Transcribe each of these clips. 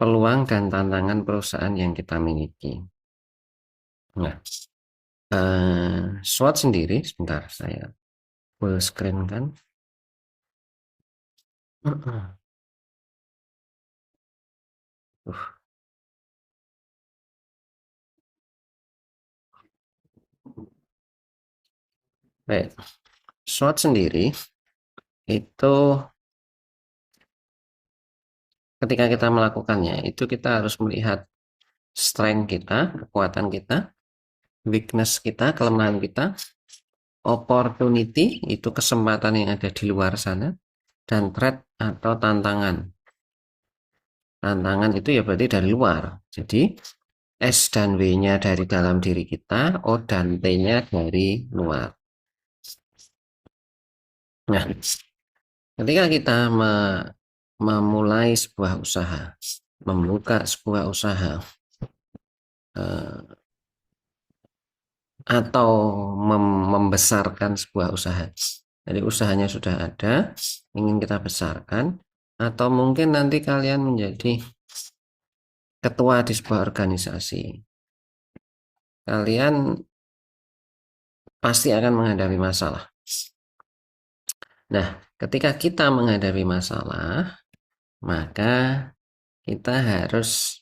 peluang dan tantangan perusahaan yang kita miliki. Nah, SWOT sendiri, sebentar saya full screen kan. Baik, SWOT sendiri itu ketika kita melakukannya, itu kita harus melihat strength kita, kekuatan kita, weakness kita, kelemahan kita, opportunity itu kesempatan yang ada di luar sana, dan threat atau tantangan. Tantangan itu ya berarti dari luar. Jadi S dan W-nya dari dalam diri kita, O dan T-nya dari luar. Nah, ketika kita memulai sebuah usaha, membuka sebuah usaha, atau membesarkan sebuah usaha. Jadi usahanya sudah ada, ingin kita besarkan, atau mungkin nanti kalian menjadi ketua di sebuah organisasi. Kalian pasti akan menghadapi masalah. Nah, ketika kita menghadapi masalah, maka kita harus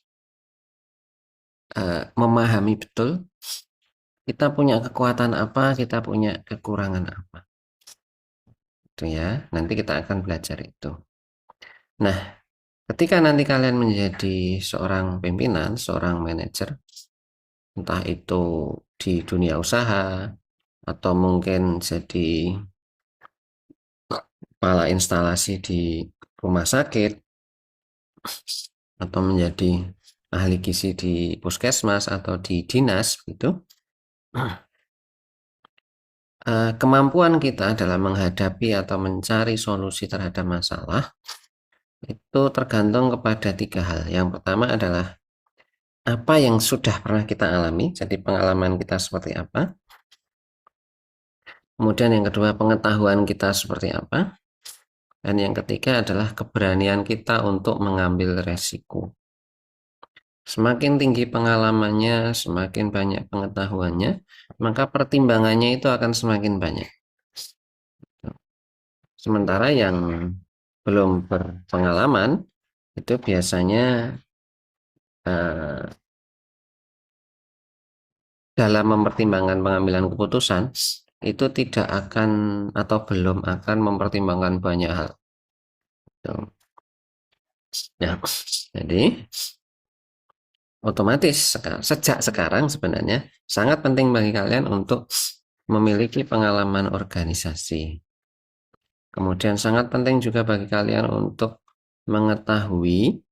memahami betul kita punya kekuatan apa, kita punya kekurangan apa. Itu ya, nanti kita akan belajar itu. Nah, ketika nanti kalian menjadi seorang pimpinan, seorang manajer, entah itu di dunia usaha, atau mungkin jadi kepala instalasi di rumah sakit, atau menjadi ahli gizi di puskesmas atau di dinas, gitu. Kemampuan kita dalam menghadapi atau mencari solusi terhadap masalah itu tergantung kepada 3 hal. Yang pertama adalah apa yang sudah pernah kita alami, jadi pengalaman kita seperti apa. Kemudian yang kedua, pengetahuan kita seperti apa. Dan yang ketiga adalah keberanian kita untuk mengambil resiko. Semakin tinggi pengalamannya, semakin banyak pengetahuannya, maka pertimbangannya itu akan semakin banyak. Sementara yang belum berpengalaman, itu biasanya dalam mempertimbangkan pengambilan keputusan, itu tidak akan atau belum akan mempertimbangkan banyak hal. Nah, jadi otomatis sejak sekarang sebenarnya sangat penting bagi kalian untuk memiliki pengalaman organisasi. Kemudian sangat penting juga bagi kalian untuk mengetahui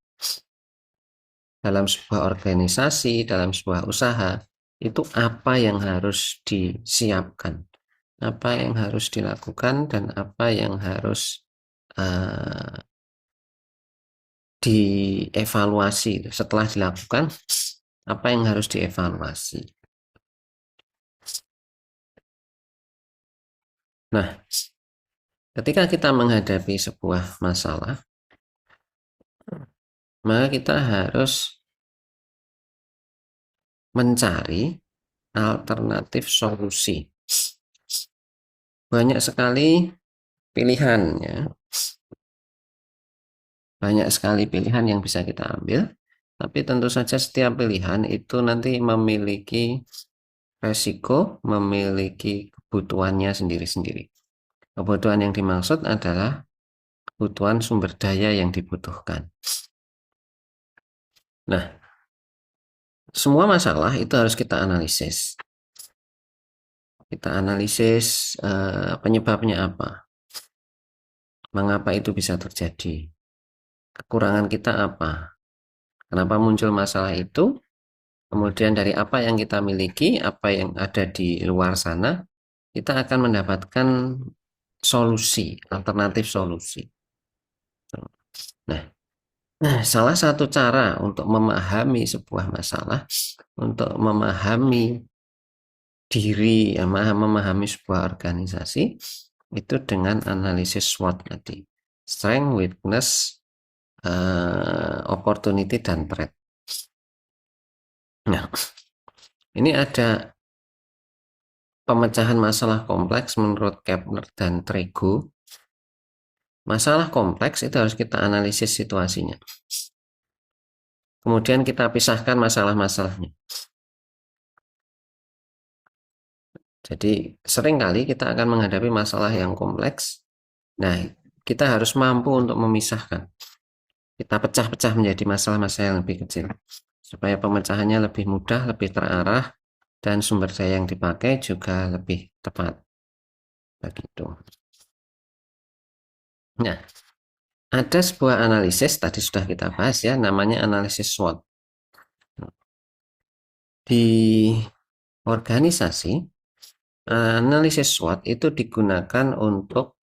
dalam sebuah organisasi, dalam sebuah usaha, itu apa yang harus disiapkan, apa yang harus dilakukan, dan apa yang harus dievaluasi setelah dilakukan, apa yang harus dievaluasi. Nah, ketika kita menghadapi sebuah masalah, maka kita harus mencari alternatif solusi. Banyak sekali pilihan ya. Banyak sekali pilihan yang bisa kita ambil, tapi tentu saja setiap pilihan itu nanti memiliki resiko, memiliki kebutuhannya sendiri-sendiri. Kebutuhan yang dimaksud adalah kebutuhan sumber daya yang dibutuhkan. Nah, semua masalah itu harus kita analisis. Kita analisis penyebabnya apa, mengapa itu bisa terjadi, kekurangan kita apa, kenapa muncul masalah itu, kemudian dari apa yang kita miliki, apa yang ada di luar sana, kita akan mendapatkan solusi, alternatif solusi. Nah, salah satu cara untuk memahami sebuah masalah, untuk memahami diri, memahami sebuah organisasi, itu dengan analisis SWOT tadi. Strength, weakness, opportunity dan threat. Nah, ini ada pemecahan masalah kompleks menurut Kepler dan Trego. Masalah kompleks itu harus kita analisis situasinya. Kemudian kita pisahkan masalah-masalahnya. Jadi seringkali kita akan menghadapi masalah yang kompleks. Nah, kita harus mampu untuk memisahkan. Kita pecah-pecah menjadi masalah-masalah yang lebih kecil. Supaya pemecahannya lebih mudah, lebih terarah, dan sumber daya yang dipakai juga lebih tepat. Begitu. Nah, ada sebuah analisis, tadi sudah kita bahas ya, namanya analisis SWOT. Di organisasi, analisis SWOT itu digunakan untuk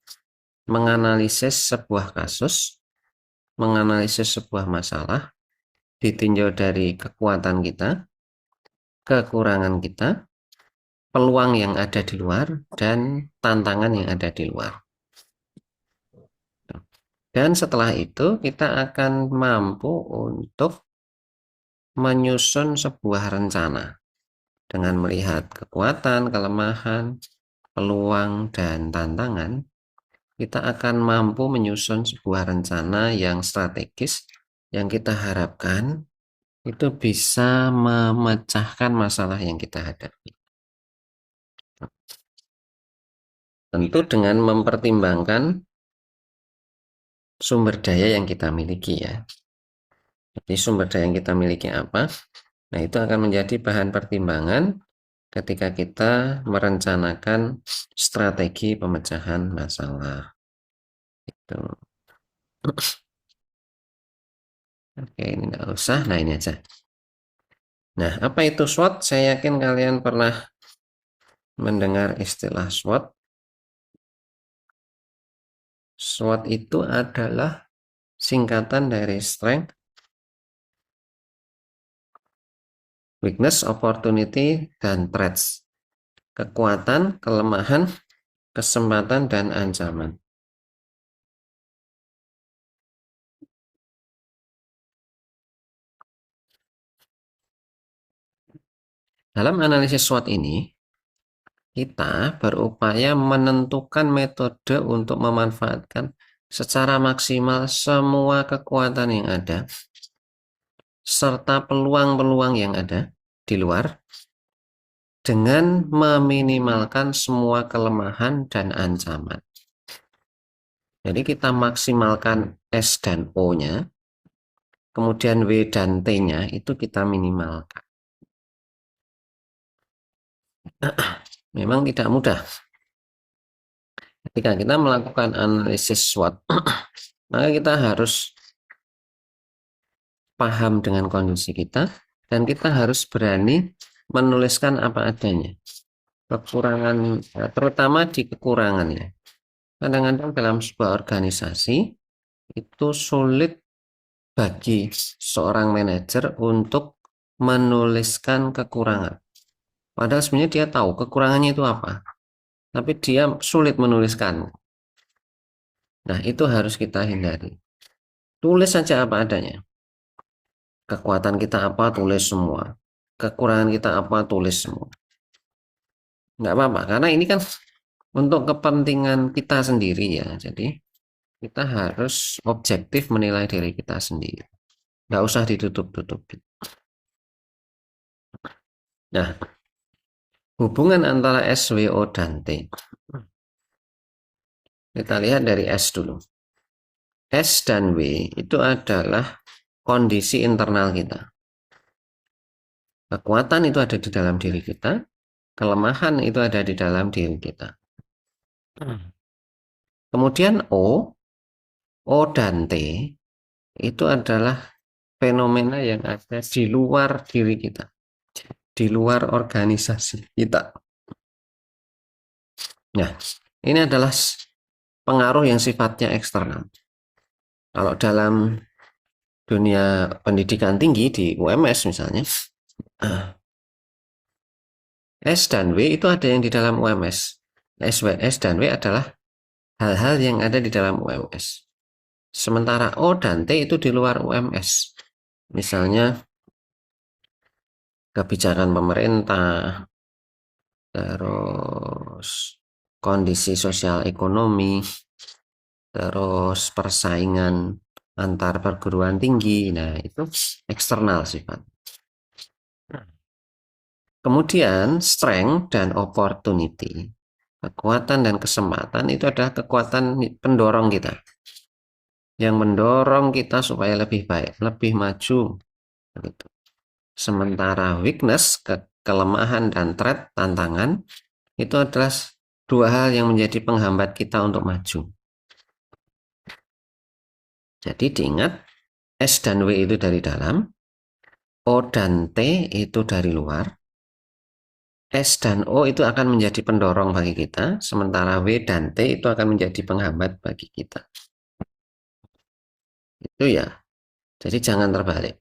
menganalisis sebuah kasus, menganalisis sebuah masalah, ditinjau dari kekuatan kita, kekurangan kita, peluang yang ada di luar, dan tantangan yang ada di luar. Dan setelah itu kita akan mampu untuk menyusun sebuah rencana dengan melihat kekuatan, kelemahan, peluang, dan tantangan. Kita akan mampu menyusun sebuah rencana yang strategis yang kita harapkan itu bisa memecahkan masalah yang kita hadapi. Tentu dengan mempertimbangkan sumber daya yang kita miliki ya. Jadi sumber daya yang kita miliki apa? Nah, itu akan menjadi bahan pertimbangan ketika kita merencanakan strategi pemecahan masalah. Itu. Oke, ini enggak usah. Nah, ini aja. Nah, apa itu SWOT? Saya yakin kalian pernah mendengar istilah SWOT. SWOT itu adalah singkatan dari strength, weakness, opportunity, dan threats. Kekuatan, kelemahan, kesempatan, dan ancaman. Dalam analisis SWOT ini, kita berupaya menentukan metode untuk memanfaatkan secara maksimal semua kekuatan yang ada, serta peluang-peluang yang ada di luar, dengan meminimalkan semua kelemahan dan ancaman. Jadi kita maksimalkan S dan O-nya, kemudian W dan T-nya itu kita minimalkan. Memang tidak mudah. Ketika kita melakukan analisis SWOT, maka kita harus paham dengan kondisi kita, dan kita harus berani menuliskan apa adanya. Kekurangan, terutama di kekurangannya. Kadang-kadang dalam sebuah organisasi, itu sulit bagi seorang manajer untuk menuliskan kekurangan. Padahal sebenarnya dia tahu kekurangannya itu apa, tapi dia sulit menuliskan. Nah, itu harus kita hindari. Tulis saja apa adanya. Kekuatan kita apa, tulis semua. Kekurangan kita apa, tulis semua. Nggak apa-apa, karena ini kan untuk kepentingan kita sendiri ya. Jadi kita harus objektif menilai diri kita sendiri. Nggak usah ditutup-tutupi. Nah, hubungan antara SWO dan T. Kita lihat dari S dulu. S dan W itu adalah kondisi internal kita. Kekuatan itu ada di dalam diri kita, kelemahan itu ada di dalam diri kita. Kemudian O dan T itu adalah fenomena yang ada di luar diri kita, di luar organisasi kita. Nah, ini adalah pengaruh yang sifatnya eksternal. Kalau dalam dunia pendidikan tinggi di UMS misalnya, S dan W itu ada yang di dalam UMS. S dan W adalah hal-hal yang ada di dalam UMS. Sementara O dan T itu di luar UMS. Misalnya kebijakan pemerintah, terus kondisi sosial ekonomi, terus persaingan antar perguruan tinggi. Nah, itu eksternal sifat. Kemudian strength dan opportunity, kekuatan dan kesempatan itu adalah kekuatan pendorong kita, yang mendorong kita supaya lebih baik, lebih maju. Gitu. Sementara weakness, kelemahan dan threat, tantangan, itu adalah dua hal yang menjadi penghambat kita untuk maju. Jadi diingat, S dan W itu dari dalam, O dan T itu dari luar, S dan O itu akan menjadi pendorong bagi kita, sementara W dan T itu akan menjadi penghambat bagi kita. Itu ya, jadi jangan terbalik.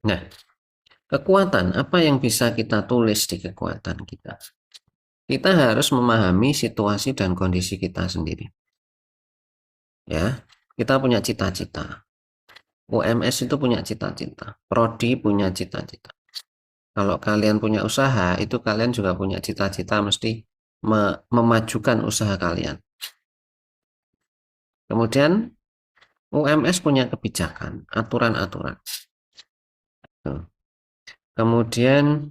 Nah, kekuatan, apa yang bisa kita tulis di kekuatan kita? Kita harus memahami situasi dan kondisi kita sendiri. Ya, kita punya cita-cita. UMS itu punya cita-cita. Prodi punya cita-cita. Kalau kalian punya usaha, itu kalian juga punya cita-cita, mesti memajukan usaha kalian. Kemudian UMS punya kebijakan, aturan-aturan. Kemudian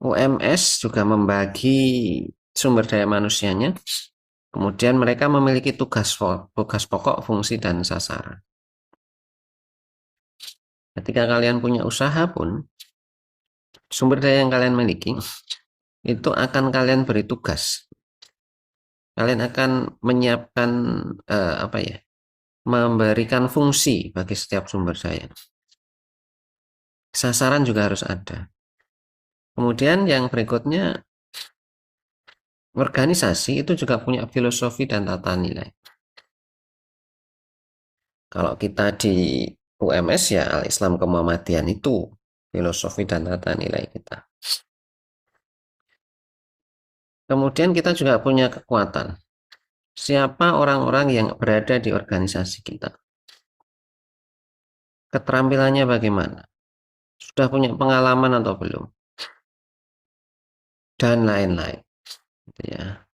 UMS juga membagi sumber daya manusianya. Kemudian mereka memiliki tugas pokok, fungsi, dan sasaran. Ketika kalian punya usaha pun, sumber daya yang kalian miliki itu akan kalian beri tugas. Kalian akan menyiapkan memberikan fungsi bagi setiap sumber daya. Sasaran juga harus ada. Kemudian yang berikutnya, organisasi itu juga punya filosofi dan tata nilai. Kalau kita di UMS ya Al-Islam Kemuhammadian itu filosofi dan tata nilai kita. Kemudian kita juga punya kekuatan. Siapa orang-orang yang berada di organisasi kita? Keterampilannya bagaimana? Sudah punya pengalaman atau belum? Dan lain-lain. Gitu ya.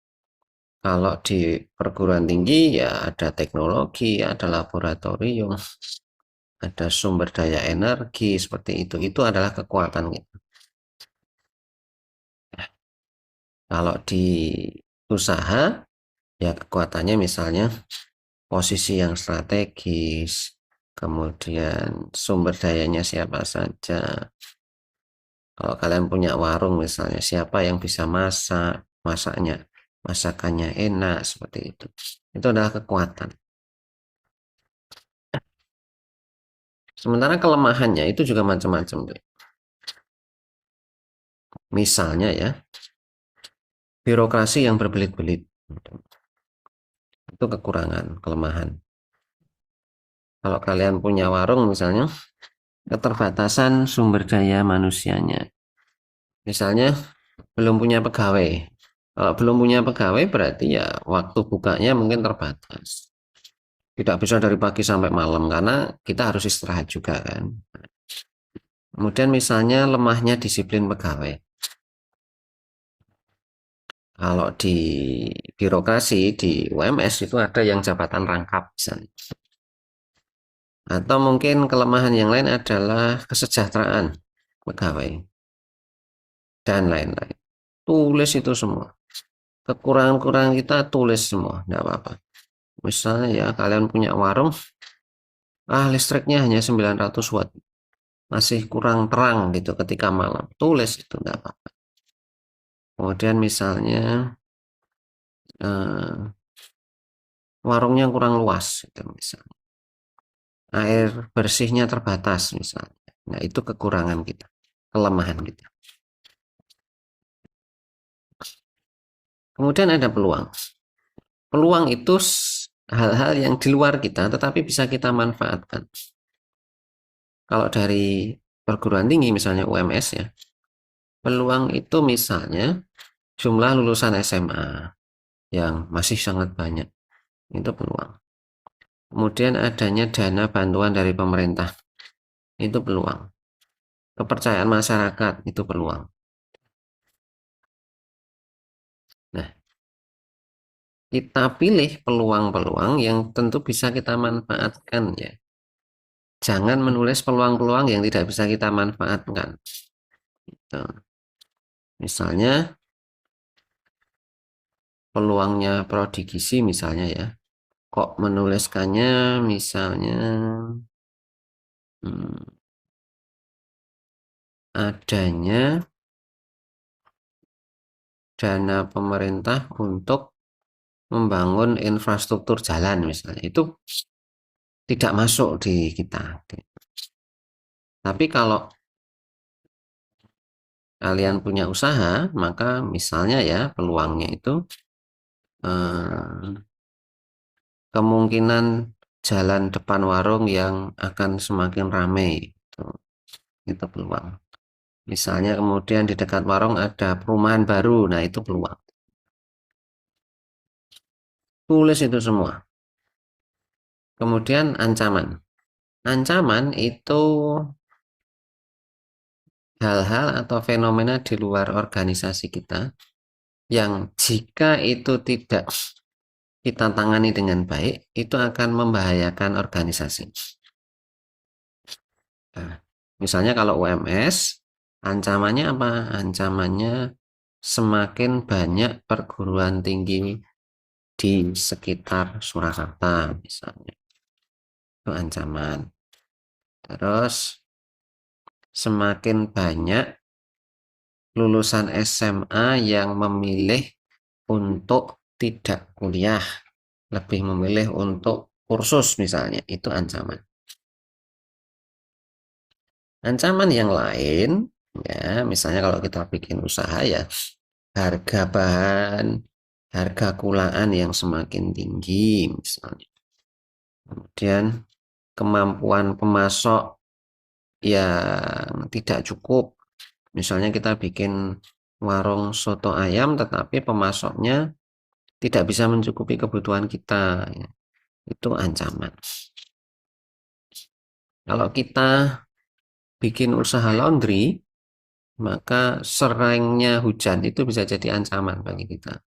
Kalau di perguruan tinggi ya ada teknologi, ada laboratorium, ada sumber daya energi seperti itu. Itu adalah kekuatan kita. Kalau di usaha ya kekuatannya misalnya posisi yang strategis, kemudian sumber dayanya siapa saja. Kalau kalian punya warung misalnya, siapa yang bisa masakannya enak seperti itu. Itu adalah kekuatan. Sementara kelemahannya itu juga macam-macam. Misalnya ya, birokrasi yang berbelit-belit. Itu kekurangan, kelemahan. Kalau kalian punya warung misalnya, keterbatasan sumber daya manusianya. Misalnya belum punya pegawai. Kalau belum punya pegawai berarti ya waktu bukanya mungkin terbatas. Tidak bisa dari pagi sampai malam karena kita harus istirahat juga kan. Kemudian misalnya lemahnya disiplin pegawai. Kalau di birokrasi, di UMS itu ada yang jabatan rangkap misalnya. Atau mungkin kelemahan yang lain adalah kesejahteraan pegawai dan lain-lain. Tulis itu semua. Kekurangan-kekurangan kita tulis semua, tidak apa-apa. Misalnya ya kalian punya warung, listriknya hanya 900 watt. Masih kurang terang gitu ketika malam. Tulis itu tidak apa-apa. Kemudian misalnya eh, warungnya kurang luas gitu misalnya. Air bersihnya terbatas misalnya. Nah, itu kekurangan kita, kelemahan kita. Kemudian ada peluang. Peluang itu hal-hal yang di luar kita tetapi bisa kita manfaatkan. Kalau dari perguruan tinggi misalnya UMS ya, peluang itu misalnya jumlah lulusan SMA yang masih sangat banyak. Itu peluang. Kemudian adanya dana bantuan dari pemerintah, itu peluang. Kepercayaan masyarakat, itu peluang. Nah, kita pilih peluang-peluang yang tentu bisa kita manfaatkan ya. Jangan menulis peluang-peluang yang tidak bisa kita manfaatkan. Gitu. Misalnya peluangnya prodi gizi misalnya ya. Kok menuliskannya misalnya hmm, adanya dana pemerintah untuk membangun infrastruktur jalan misalnya. Itu tidak masuk di kita. Tapi kalau kalian punya usaha, maka misalnya ya peluangnya itu eh, kemungkinan jalan depan warung yang akan semakin ramai itu peluang. Misalnya kemudian di dekat warung ada perumahan baru, nah itu peluang. Tulis itu semua. Kemudian ancaman. Ancaman itu hal-hal atau fenomena di luar organisasi kita yang jika itu tidak kita tangani dengan baik, itu akan membahayakan organisasi. Nah, misalnya kalau UMS, ancamannya apa? Ancamannya semakin banyak perguruan tinggi di sekitar Surakarta misalnya. Itu ancaman. Terus semakin banyak lulusan SMA yang memilih untuk tidak kuliah, lebih memilih untuk kursus misalnya, itu ancaman. Ancaman yang lain, ya misalnya kalau kita bikin usaha ya, harga bahan, harga kulaan yang semakin tinggi misalnya. Kemudian kemampuan pemasok yang tidak cukup. Misalnya kita bikin warung soto ayam tetapi pemasoknya tidak bisa mencukupi kebutuhan kita. Ya. Itu ancaman. Kalau kita bikin usaha laundry, maka seringnya hujan itu bisa jadi ancaman bagi kita.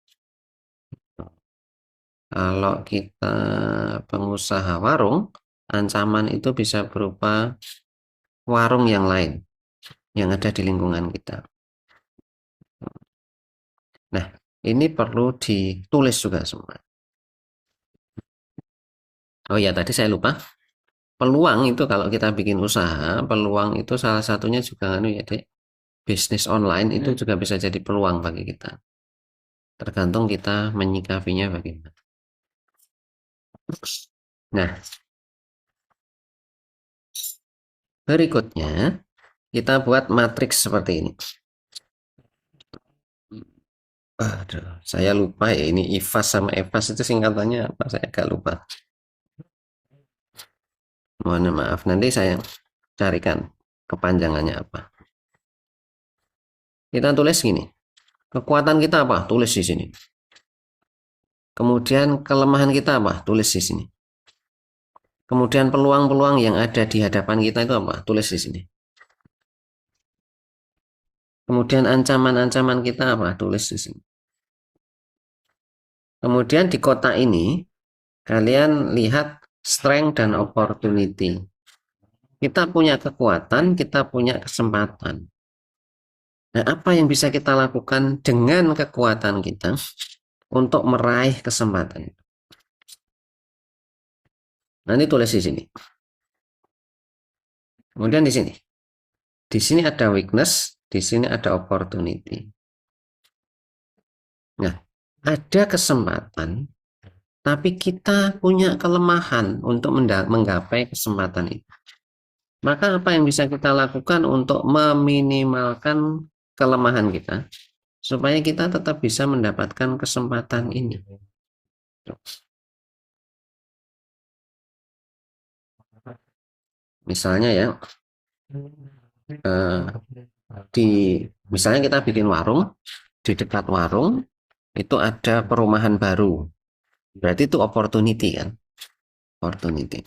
Kalau kita pengusaha warung, ancaman itu bisa berupa warung yang lain yang ada di lingkungan kita. Nah, ini perlu ditulis juga semua. Oh ya, tadi saya lupa. Peluang itu kalau kita bikin usaha, peluang itu salah satunya juga ya, Dek. Bisnis online itu juga bisa jadi peluang bagi kita. Tergantung kita menyikapinya bagaimana. Nah, berikutnya kita buat matriks seperti ini. Aduh, saya lupa ya ini IFAS sama EFAS itu singkatannya apa? Saya agak lupa. Mohon maaf, nanti saya carikan kepanjangannya apa. Kita tulis gini. Kekuatan kita apa? Tulis di sini. Kemudian kelemahan kita apa? Tulis di sini. Kemudian peluang-peluang yang ada di hadapan kita itu apa? Tulis di sini. Kemudian ancaman-ancaman kita apa? Tulis di sini. Kemudian di kotak ini, kalian lihat strength dan opportunity. Kita punya kekuatan, kita punya kesempatan. Nah, apa yang bisa kita lakukan dengan kekuatan kita untuk meraih kesempatan? Nanti tulis di sini. Kemudian di sini. Di sini ada weakness, di sini ada opportunity. Nah, ada kesempatan, tapi kita punya kelemahan untuk menggapai kesempatan itu. Maka apa yang bisa kita lakukan untuk meminimalkan kelemahan kita, supaya kita tetap bisa mendapatkan kesempatan ini. Misalnya ya, eh, di misalnya kita bikin warung, di dekat warung itu ada perumahan baru. Berarti itu opportunity kan. opportunity.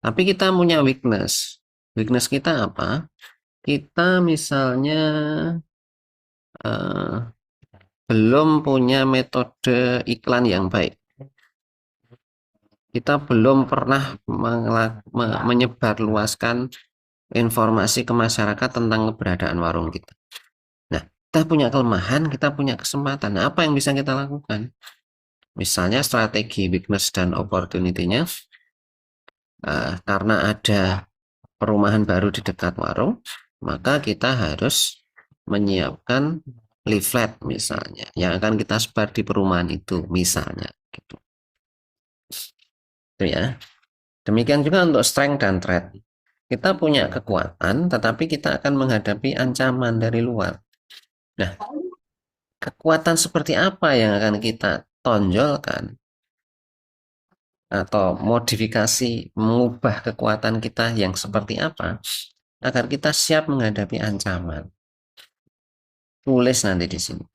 Tapi kita punya weakness. Weakness kita apa? Kita misalnya eh, belum punya metode iklan yang baik. Kita belum pernah menyebarluaskan informasi ke masyarakat tentang keberadaan warung kita. Nah, kita punya kelemahan, kita punya kesempatan. Nah, apa yang bisa kita lakukan? Misalnya strategi weakness dan opportunity-nya, karena ada perumahan baru di dekat warung, maka kita harus menyiapkan leaflet misalnya yang akan kita sebar di perumahan itu misalnya gitu. Itu ya. Demikian juga untuk strength dan threat. Kita punya kekuatan tetapi kita akan menghadapi ancaman dari luar. Nah, kekuatan seperti apa yang akan kita tonjolkan atau modifikasi mengubah kekuatan kita yang seperti apa agar kita siap menghadapi ancaman. Tulis nanti di sini.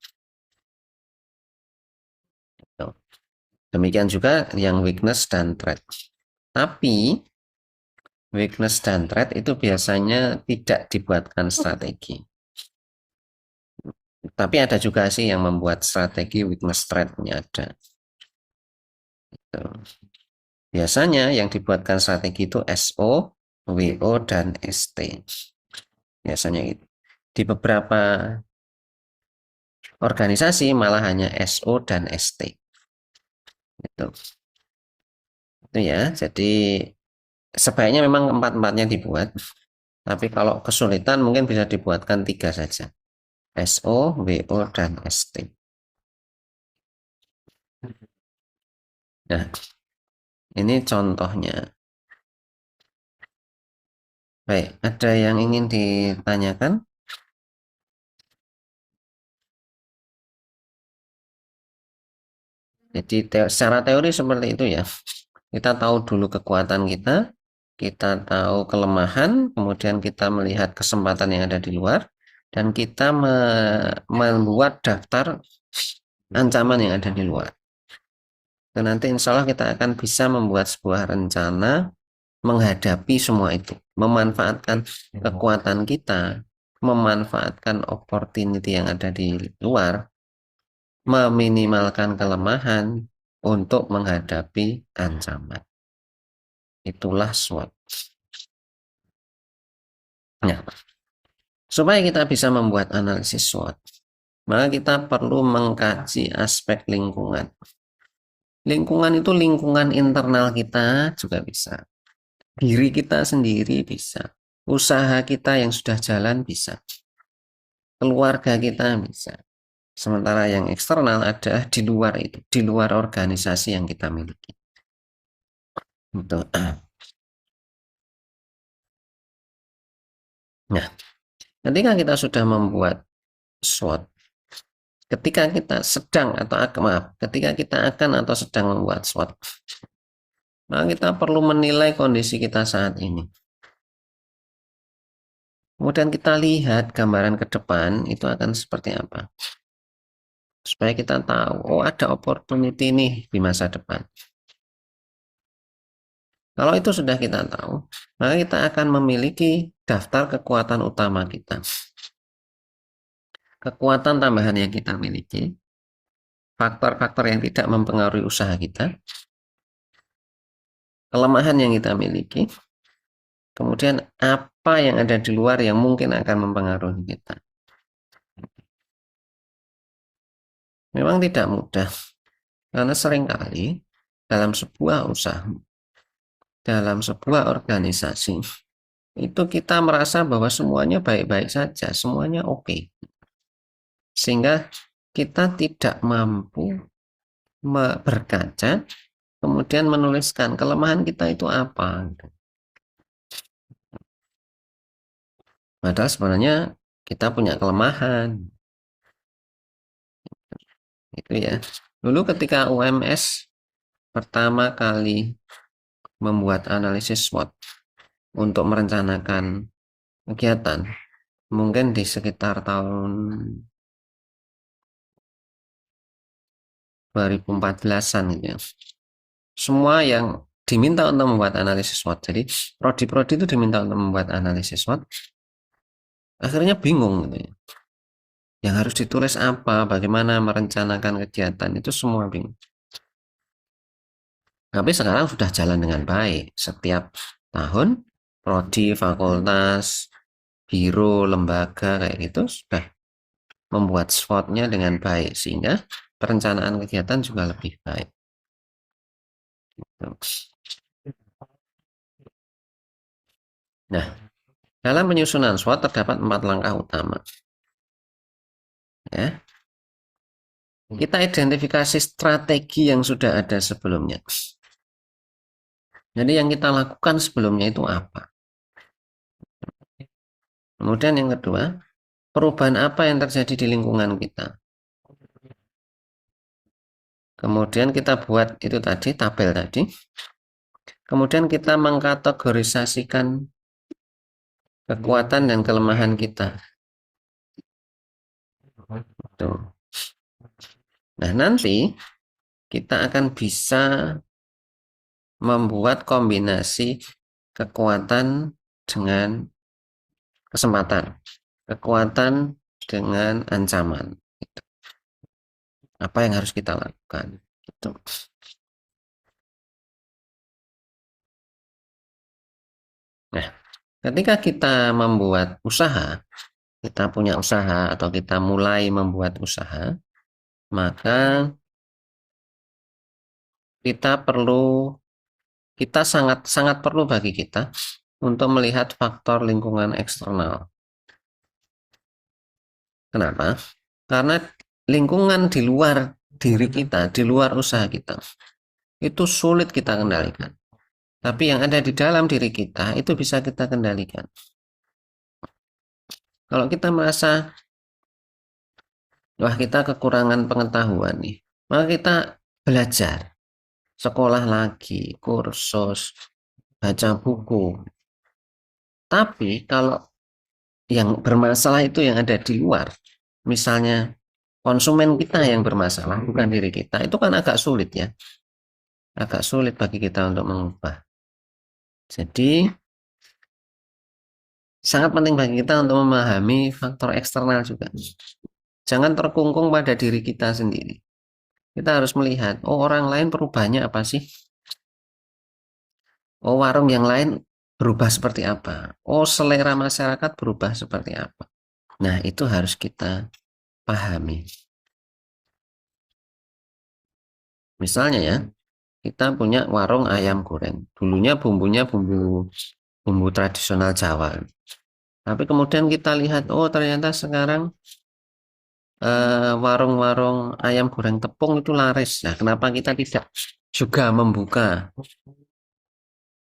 Demikian juga yang weakness dan threat. Tapi weakness dan threat itu biasanya tidak dibuatkan strategi. Tapi ada juga sih yang membuat strategi weakness threat-nya ada. Biasanya yang dibuatkan strategi itu SO, WO, dan ST. Biasanya itu. Di beberapa organisasi malah hanya SO dan ST. Itu ya. Jadi sebaiknya memang empat-empatnya dibuat. Tapi kalau kesulitan mungkin bisa dibuatkan 3 saja. SO, WO, dan ST. Nah, ini contohnya. Baik, ada yang ingin ditanyakan? Jadi secara teori seperti itu ya. Kita tahu dulu kekuatan kita tahu kelemahan, kemudian kita melihat kesempatan yang ada di luar, dan kita membuat daftar ancaman yang ada di luar. Dan nanti insya Allah kita akan bisa membuat sebuah rencana menghadapi semua itu, memanfaatkan kekuatan kita, memanfaatkan opportunity yang ada di luar, meminimalkan kelemahan untuk menghadapi ancaman. Itulah SWOT. Nah, supaya kita bisa membuat analisis SWOT, maka kita perlu mengkaji aspek lingkungan. Lingkungan itu lingkungan internal kita juga bisa. Diri kita sendiri bisa. Usaha kita yang sudah jalan bisa. Keluarga kita bisa. Sementara yang eksternal ada di luar itu, di luar organisasi yang kita miliki. Gitu. Nah, ketika kita sudah membuat SWOT, ketika kita sedang atau maaf, ketika kita akan atau sedang membuat SWOT, maka kita perlu menilai kondisi kita saat ini. Kemudian kita lihat gambaran ke depan itu akan seperti apa. Supaya kita tahu, oh ada opportunity nih di masa depan. Kalau itu sudah kita tahu, maka kita akan memiliki daftar kekuatan utama kita. Kekuatan tambahan yang kita miliki, faktor-faktor yang tidak mempengaruhi usaha kita, kelemahan yang kita miliki, kemudian apa yang ada di luar yang mungkin akan mempengaruhi kita. Memang tidak mudah, karena seringkali dalam sebuah usaha, dalam sebuah organisasi, itu kita merasa bahwa semuanya baik-baik saja, semuanya oke. Sehingga kita tidak mampu berkaca, kemudian menuliskan kelemahan kita itu apa. Padahal sebenarnya kita punya kelemahan. Itu ya. Dulu ketika UMS pertama kali membuat analisis SWOT untuk merencanakan kegiatan, mungkin di sekitar tahun 2014-an gitu ya. Semua yang diminta untuk membuat analisis SWOT. Jadi prodi-prodi itu diminta untuk membuat analisis SWOT. Akhirnya bingung gitu ya. Yang harus ditulis apa, bagaimana merencanakan kegiatan, itu semua bingung. Tapi sekarang sudah jalan dengan baik. Setiap tahun, prodi, fakultas, biro, lembaga kayak gitu sudah membuat SWOT-nya dengan baik sehingga perencanaan kegiatan juga lebih baik. Nah, dalam penyusunan SWOT terdapat 4 langkah utama. Ya, kita identifikasi strategi yang sudah ada sebelumnya. Jadi yang kita lakukan sebelumnya itu apa? Kemudian yang kedua, perubahan apa yang terjadi di lingkungan kita? Kemudian kita buat itu tadi, tabel tadi. Kemudian kita mengkategorisasikan kekuatan dan kelemahan kita. Tuh. Nah, nanti kita akan bisa membuat kombinasi kekuatan dengan kesempatan, kekuatan dengan ancaman. Apa yang harus kita lakukan? Gitu. Nah, ketika kita membuat usaha, kita punya usaha atau kita mulai membuat usaha, maka kita sangat sangat perlu bagi kita untuk melihat faktor lingkungan eksternal. Kenapa? Karena lingkungan di luar diri kita, di luar usaha kita, itu sulit kita kendalikan. Tapi yang ada di dalam diri kita itu bisa kita kendalikan. Kalau kita merasa, wah kita kekurangan pengetahuan nih, maka kita belajar, sekolah lagi, kursus, baca buku. Tapi kalau yang bermasalah itu yang ada di luar, misalnya konsumen kita yang bermasalah, bukan diri kita, itu kan agak sulit ya. Agak sulit bagi kita untuk mengubah. Jadi sangat penting bagi kita untuk memahami faktor eksternal juga. Jangan terkungkung pada diri kita sendiri. Kita harus melihat, oh orang lain perubahannya apa sih? Oh warung yang lain berubah seperti apa? Oh selera masyarakat berubah seperti apa? Nah itu harus kita pahami. Misalnya ya, kita punya warung ayam goreng. Dulunya bumbunya bumbu bumbu tradisional Jawa. Tapi kemudian kita lihat, oh ternyata sekarang warung-warung ayam goreng tepung itu laris. Nah, kenapa kita tidak juga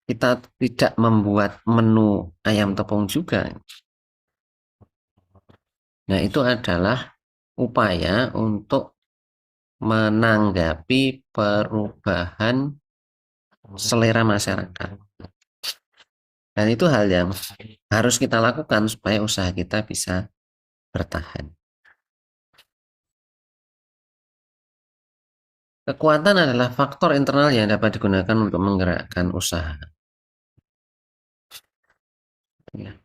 kita tidak membuat menu ayam tepung juga? Nah, itu adalah upaya untuk menanggapi perubahan selera masyarakat. Dan itu hal yang harus kita lakukan supaya usaha kita bisa bertahan. Kekuatan adalah faktor internal yang dapat digunakan untuk menggerakkan usaha. Ya.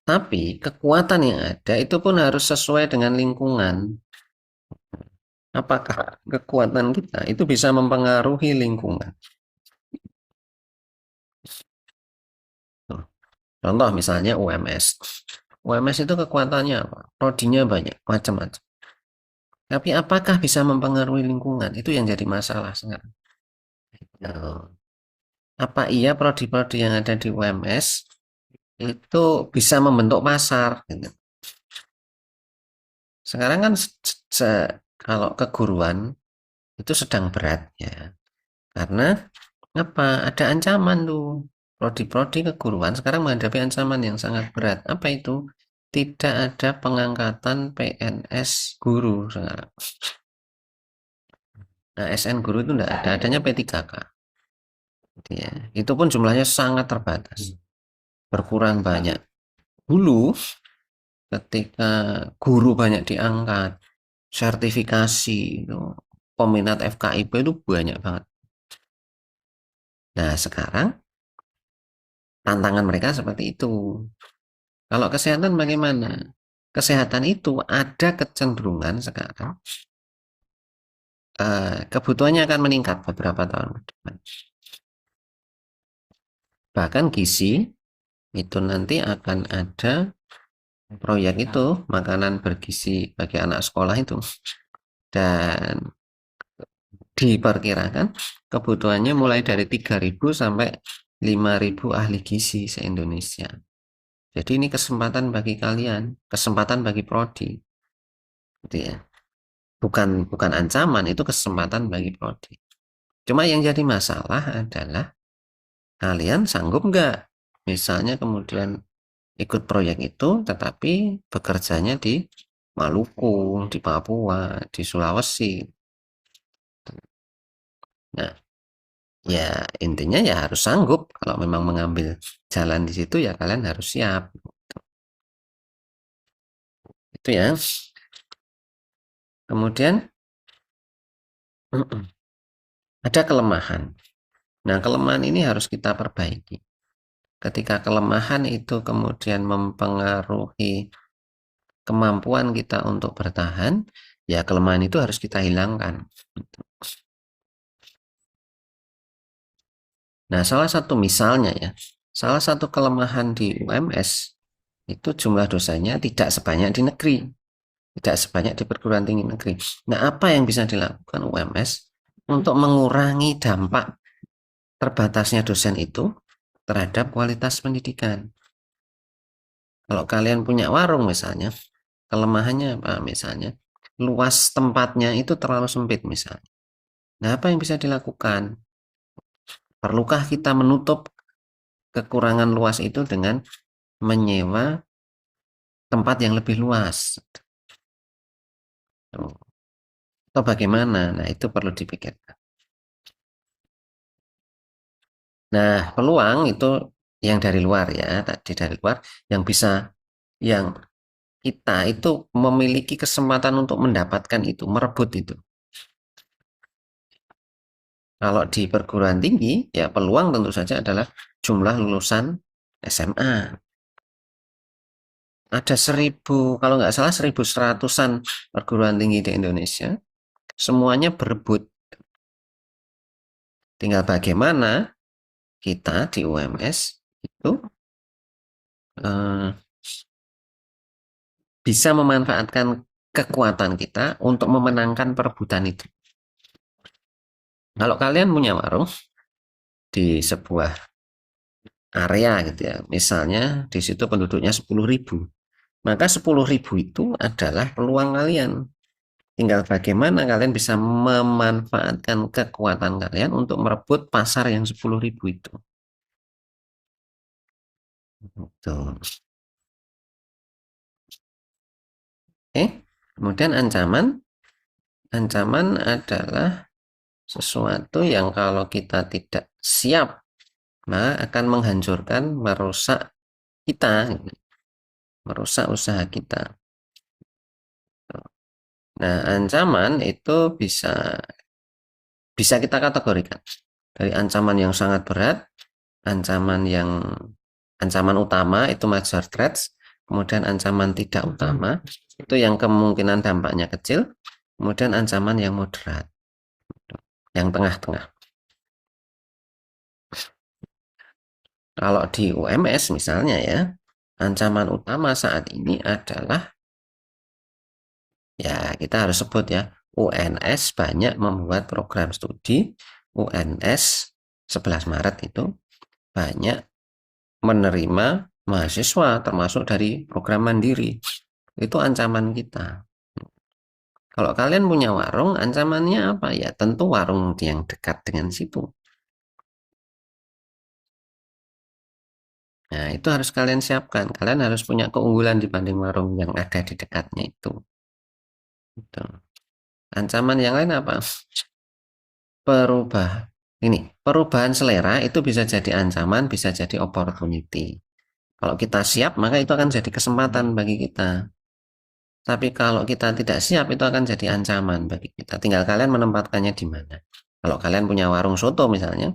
Tapi kekuatan yang ada itu pun harus sesuai dengan lingkungan. Apakah kekuatan kita itu bisa mempengaruhi lingkungan? Contoh misalnya UMS. UMS itu kekuatannya apa? Prodinya banyak, macam-macam. Tapi apakah bisa mempengaruhi lingkungan? Itu yang jadi masalah sekarang. Nah, apa iya prodi-prodi yang ada di UMS itu bisa membentuk pasar? Gitu. Sekarang kan kalau keguruan itu sedang berat ya. Karena apa? Ada ancaman tuh. Prodi-prodi keguruan sekarang menghadapi ancaman yang sangat berat. Apa itu? Tidak ada pengangkatan PNS guru sekarang. Nah, SN guru itu tidak ada, adanya P3K. Ya, itu pun jumlahnya sangat terbatas, berkurang banyak. Dulu ketika guru banyak diangkat, sertifikasi itu peminat FKIP itu banyak banget. Nah, sekarang tantangan mereka seperti itu. Kalau kesehatan bagaimana? Kesehatan itu ada kecenderungan sekarang kebutuhannya akan meningkat beberapa tahun ke depan. Bahkan gizi itu nanti akan ada proyek itu makanan bergizi bagi anak sekolah itu, dan diperkirakan kebutuhannya mulai dari 3.000 sampai 5.000 ahli gizi se-Indonesia. Jadi ini kesempatan bagi kalian, kesempatan bagi prodi, gitu ya. Bukan ancaman, itu kesempatan bagi prodi. Cuma yang jadi masalah adalah kalian sanggup nggak, misalnya kemudian ikut proyek itu, tetapi bekerjanya di Maluku, di Papua, di Sulawesi. Nah, ya intinya ya harus sanggup. Kalau memang mengambil jalan di situ ya kalian harus siap. Itu ya. Kemudian ada kelemahan. Nah, kelemahan ini harus kita perbaiki. Ketika kelemahan itu kemudian mempengaruhi kemampuan kita untuk bertahan, ya kelemahan itu harus kita hilangkan. Nah, salah satu misalnya ya, salah satu kelemahan di UMS itu jumlah dosanya tidak sebanyak di negeri, tidak sebanyak di perguruan tinggi negeri. Nah, apa yang bisa dilakukan UMS untuk mengurangi dampak terbatasnya dosen itu terhadap kualitas pendidikan? Kalau kalian punya warung misalnya, kelemahannya apa misalnya? Luas tempatnya itu terlalu sempit misalnya. Nah, apa yang bisa dilakukan? Perlukah kita menutup kekurangan luas itu dengan menyewa tempat yang lebih luas? Atau bagaimana? Nah, itu perlu dipikirkan. Nah, peluang itu yang dari luar ya, tadi dari luar yang bisa, yang kita itu memiliki kesempatan untuk mendapatkan itu, merebut itu. Kalau di perguruan tinggi, ya peluang tentu saja adalah jumlah lulusan SMA. Ada 1.000, kalau nggak salah 1.100-an perguruan tinggi di Indonesia, semuanya berebut. Tinggal bagaimana kita di UMS itu eh, bisa memanfaatkan kekuatan kita untuk memenangkan perebutan itu. Kalau kalian punya warung di sebuah area gitu ya, misalnya di situ penduduknya 10.000, maka 10.000 itu adalah peluang kalian. Tinggal bagaimana kalian bisa memanfaatkan kekuatan kalian untuk merebut pasar yang 10.000 itu. Tuh. Oke. Kemudian ancaman adalah sesuatu yang kalau kita tidak siap, maka akan menghancurkan, merusak kita, merusak usaha kita. Nah, ancaman itu bisa kita kategorikan dari ancaman yang sangat berat, ancaman utama itu major threats, kemudian ancaman tidak utama itu yang kemungkinan dampaknya kecil, kemudian ancaman yang moderat, yang tengah-tengah. Kalau di UMS misalnya ya, ancaman utama saat ini adalah, ya kita harus sebut ya, UNS banyak membuat program studi, UNS 11 Maret itu banyak menerima mahasiswa termasuk dari program mandiri. Itu ancaman kita. Kalau kalian punya warung, ancamannya apa? Ya tentu warung yang dekat dengan situ. Nah, itu harus kalian siapkan. Kalian harus punya keunggulan dibanding warung yang ada di dekatnya itu. Gitu. Ancaman yang lain apa? Perubahan selera itu bisa jadi ancaman, bisa jadi opportunity. Kalau kita siap, maka itu akan jadi kesempatan bagi kita. Tapi kalau kita tidak siap, itu akan jadi ancaman bagi kita. Tinggal kalian menempatkannya di mana. Kalau kalian punya warung soto misalnya,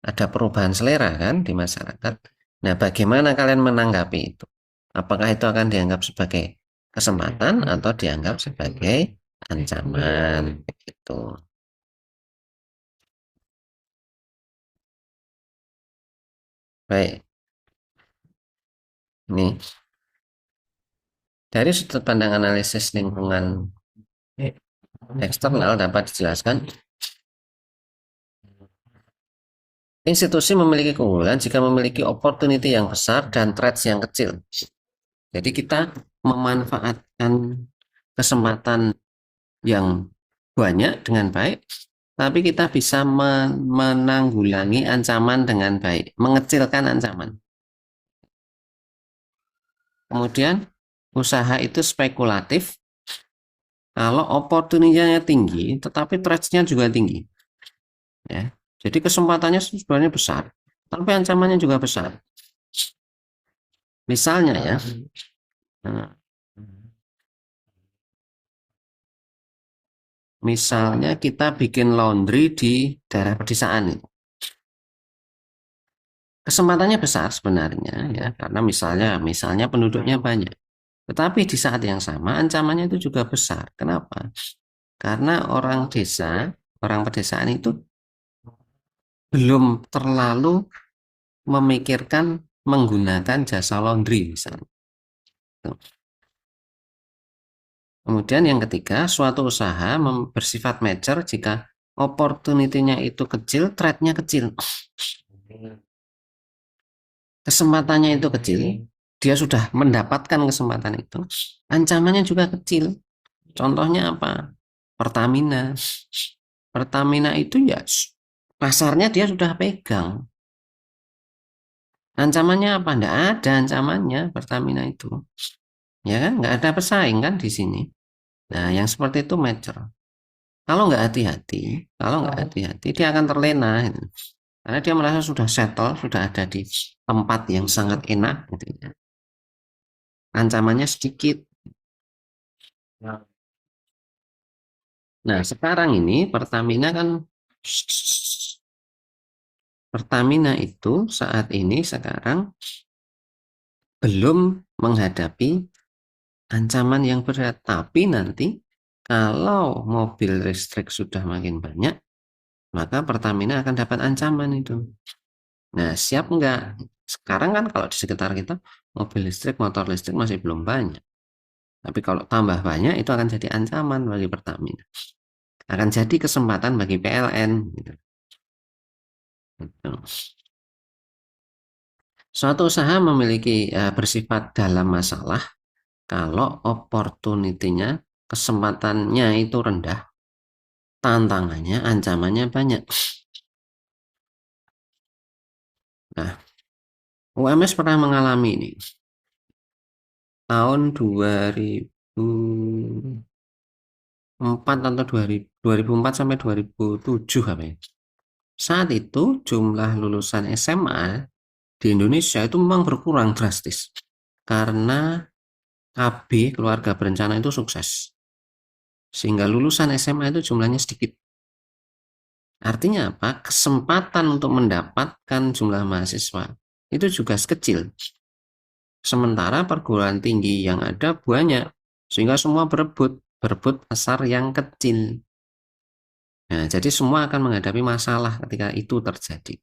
ada perubahan selera kan di masyarakat. Nah, bagaimana kalian menanggapi itu? Apakah itu akan dianggap sebagai kesempatan atau dianggap sebagai ancaman? Begitu. Baik, ini dari sudut pandang analisis lingkungan eksternal dapat dijelaskan institusi memiliki keunggulan jika memiliki opportunity yang besar dan threats yang kecil. Jadi kita memanfaatkan kesempatan yang banyak dengan baik, tapi kita bisa menanggulangi ancaman dengan baik, mengecilkan ancaman. Kemudian usaha itu spekulatif kalau opportunity-nya tinggi, tetapi threats-nya juga tinggi. Ya. Jadi kesempatannya sebenarnya besar, tapi ancamannya juga besar. Misalnya ya, misalnya kita bikin laundry di daerah pedesaan itu. Kesempatannya besar sebenarnya ya, karena misalnya penduduknya banyak. Tetapi di saat yang sama ancamannya itu juga besar. Kenapa? Karena orang pedesaan itu belum terlalu memikirkan menggunakan jasa laundry misalnya. Kemudian yang ketiga, suatu usaha bersifat mature jika opportunity-nya itu kecil, threat-nya kecil. Kesempatannya itu kecil, dia sudah mendapatkan kesempatan itu, ancamannya juga kecil. Contohnya apa? Pertamina. Pertamina itu ya pasarnya dia sudah pegang. Ancamannya apa? Tidak ada ancamannya Pertamina itu. Ya kan? Nggak ada pesaing kan di sini. Nah, yang seperti itu mature. Kalau nggak hati-hati, dia akan terlena. Gitu. Karena dia merasa sudah settle, sudah ada di tempat yang sangat enak. Gitu ya. Ancamannya sedikit. Nah, sekarang ini Pertamina itu saat ini sekarang belum menghadapi ancaman yang berat. Tapi nanti kalau mobil listrik sudah makin banyak, maka Pertamina akan dapat ancaman itu. Nah, siap enggak? Sekarang kan kalau di sekitar kita mobil listrik, motor listrik masih belum banyak. Tapi kalau tambah banyak itu akan jadi ancaman bagi Pertamina. Akan jadi kesempatan bagi PLN. Gitu. Suatu usaha memiliki bersifat dalam masalah kalau opportunity-nya, kesempatannya itu rendah, tantangannya, ancamannya banyak. Nah, UMS pernah mengalami ini. Tahun 2004 atau 2004 sampai 2007 apa ya. Saat itu jumlah lulusan SMA di Indonesia itu memang berkurang drastis karena KB keluarga berencana itu sukses. Sehingga lulusan SMA itu jumlahnya sedikit. Artinya apa? Kesempatan untuk mendapatkan jumlah mahasiswa itu juga kecil. Sementara perguruan tinggi yang ada banyak, sehingga semua berebut pasar yang kecil. Nah, jadi semua akan menghadapi masalah ketika itu terjadi.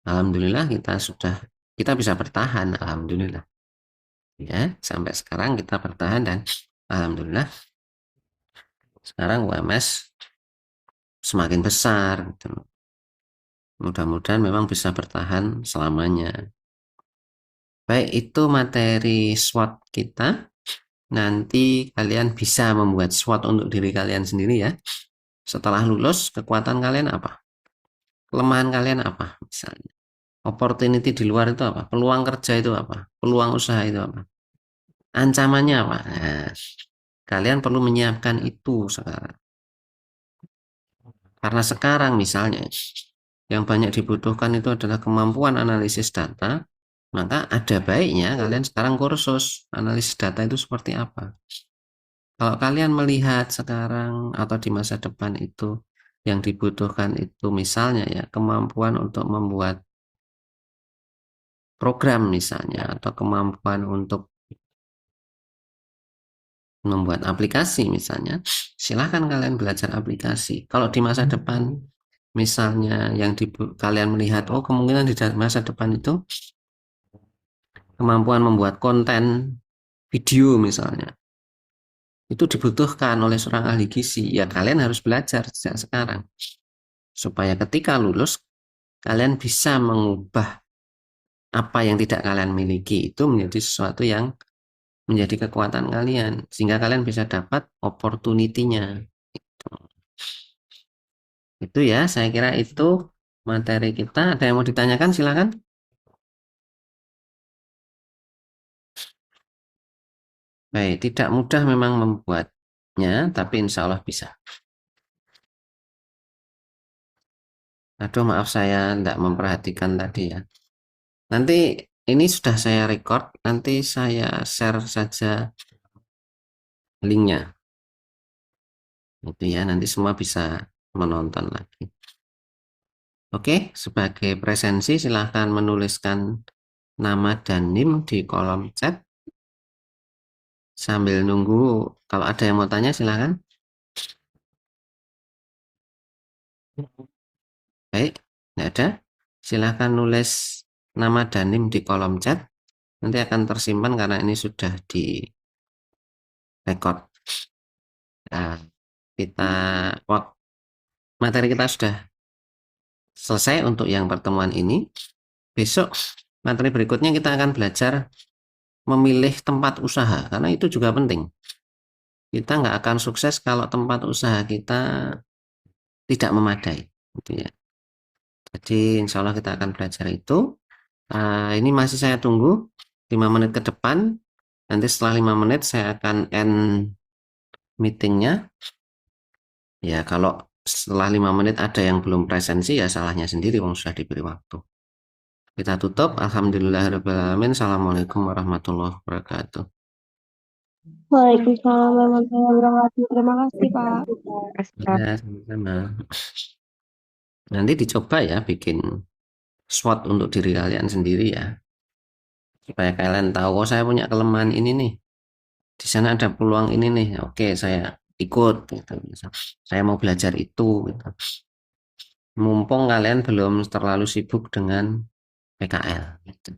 Alhamdulillah kita bisa bertahan, alhamdulillah. Ya, sampai sekarang kita bertahan dan alhamdulillah sekarang UMS semakin besar gitu. Mudah-mudahan memang bisa bertahan selamanya. Baik, itu materi SWOT kita. Nanti kalian bisa membuat SWOT untuk diri kalian sendiri ya. Setelah lulus, kekuatan kalian apa? Kelemahan kalian apa? Misalnya, opportunity di luar itu apa? Peluang kerja itu apa? Peluang usaha itu apa? Ancamannya apa? Nah, kalian perlu menyiapkan itu sekarang. Karena sekarang misalnya, yang banyak dibutuhkan itu adalah kemampuan analisis data, maka ada baiknya kalian sekarang kursus analisis data itu seperti apa. Kalau kalian melihat sekarang atau di masa depan itu yang dibutuhkan itu misalnya ya kemampuan untuk membuat program misalnya atau kemampuan untuk membuat aplikasi misalnya, silahkan kalian belajar aplikasi. Kalau di masa depan misalnya yang kalian melihat oh kemungkinan di masa depan itu kemampuan membuat konten video misalnya itu dibutuhkan oleh seorang ahli gizi, ya kalian harus belajar sejak sekarang supaya ketika lulus kalian bisa mengubah apa yang tidak kalian miliki itu menjadi sesuatu yang menjadi kekuatan kalian sehingga kalian bisa dapat opportunity-nya. Itu ya, saya kira itu materi kita. Ada yang mau ditanyakan silakan. Baik, tidak mudah memang membuatnya, tapi insya Allah bisa. Aduh, maaf saya tidak memperhatikan tadi ya. Nanti ini sudah saya record, nanti saya share saja linknya. Itu ya, nanti semua bisa menonton lagi. Oke, sebagai presensi silahkan menuliskan nama dan NIM di kolom chat. Sambil nunggu, kalau ada yang mau tanya silahkan. Baik, nggak ada. Silahkan nulis nama dan NIM di kolom chat. Nanti akan tersimpan karena ini sudah di record. Nah, kita materi kita sudah selesai untuk yang pertemuan ini. Besok materi berikutnya kita akan belajar memilih tempat usaha karena itu juga penting. Kita nggak akan sukses kalau tempat usaha kita tidak memadai, gitu ya. Jadi insya Allah kita akan belajar itu. Ini masih saya tunggu 5 menit ke depan. Nanti setelah 5 menit saya akan end meetingnya. Ya kalau setelah 5 menit ada yang belum presensi ya salahnya sendiri, wong sudah diberi waktu. Kita tutup. Alhamdulillahirrahmanirrahim. Assalamualaikum warahmatullahi wabarakatuh. Waalaikumsalam warahmatullahi wabarakatuh. Terima kasih, Pak. Ya, sama-sama. Nanti dicoba ya bikin SWOT untuk diri kalian sendiri ya. Supaya kalian tahu, oh saya punya kelemahan ini nih. Di sana ada peluang ini nih. Oke, saya ikut gitu. Saya mau belajar itu gitu. Mumpung kalian belum terlalu sibuk dengan PKL gitu.